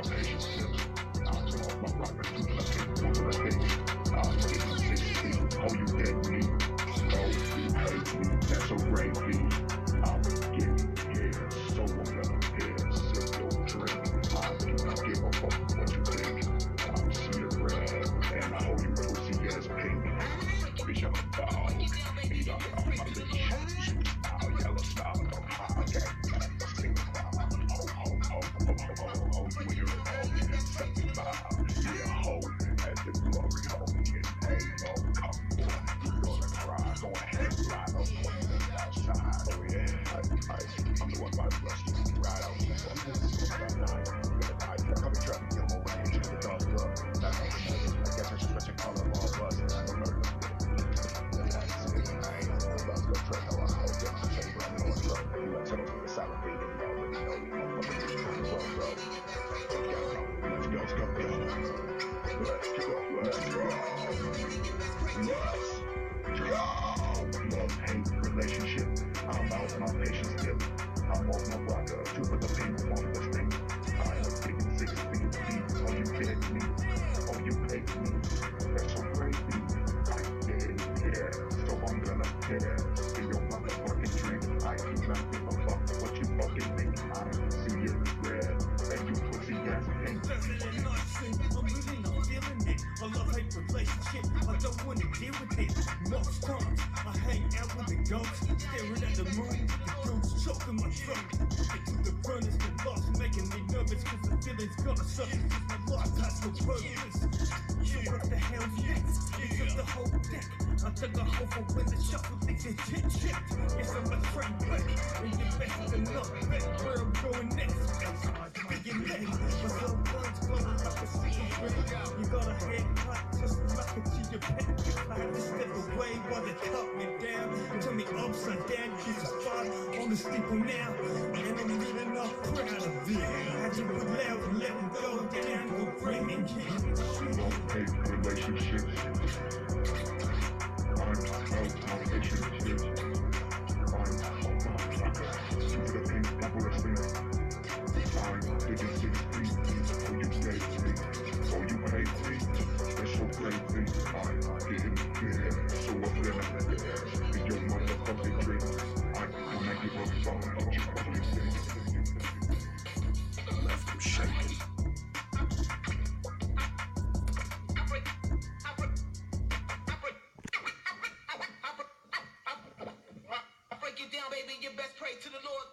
patience tips. To all my rockers, to the people, to the things. Getting 16, oh, you get me. Oh, you hate me, that's a great beat. I'm getting here, so I'm gonna hear. Sip your drink, I do not give a fuck what you think. See the red, and I hold you pussy as pink. Bitch, I'm a dog, eat up on my leash. Style, yellow style, no high, sing ho, you and your hoe, something vibe, yeah, ho, at the glory hole, yeah, hey, no, come on, you gonna cry, go ahead, ride up, outside, oh yeah, I'm the one by the bless you, ride out, I've been trying to get them over here, the dog up, I guess I should stretch a color of all of us, and I don't know. I ain't about to go try no I hope that I can't run no truck. You got to the salivate and you already know you motherfuckers trying to roll, bro. Let's go. Love-hate relationship. I'm out my patience tip. I'm off my rocker. Two for the people on this thing. I am taking 6 feet deep. Oh, you get me. Oh, you hate me. That's so crazy. I didn't care. So I'm gonna care. In your motherfucking drink. I do not give a fuck what you fucking think. I see it red. And you pussy ass pink. I'm really not feeling it. A love-hate relationship, I don't wanna deal with it. Most times, I hang out with the ghosts, staring at the moon, the dude's choking my throat. Get to the furnace, the loss making me nervous, cause the feeling's gonna suck, cause my life has no purpose. So what the hell's next? It's up the whole deck. I took a hoe for when the shuffle thinks it's checked. Yes, I'm a train wreck, and you're best to not bet where I'm going next. Your neck, my soul burns glowing like a cigarette. You got a head hot, just like a to your pet. I had to step away while they cut me down. Turn me upside down, crucified on the steeple now. And I'm really not proud of it. Had to put loud and let them go down, go framing kid. Love-hate relationship. I'm out my patience tip. I'm off my rocker. Two for the people listening. I'm digging 6 feet deep. Oh, you hate me. Oh, you hate me. That's so crazy. I'm getting here. So I'm gonna care. In your motherfucking drink. I do not give a fuck what you fucking think. Left him shaking. I break it down, baby. You best pray to the Lord.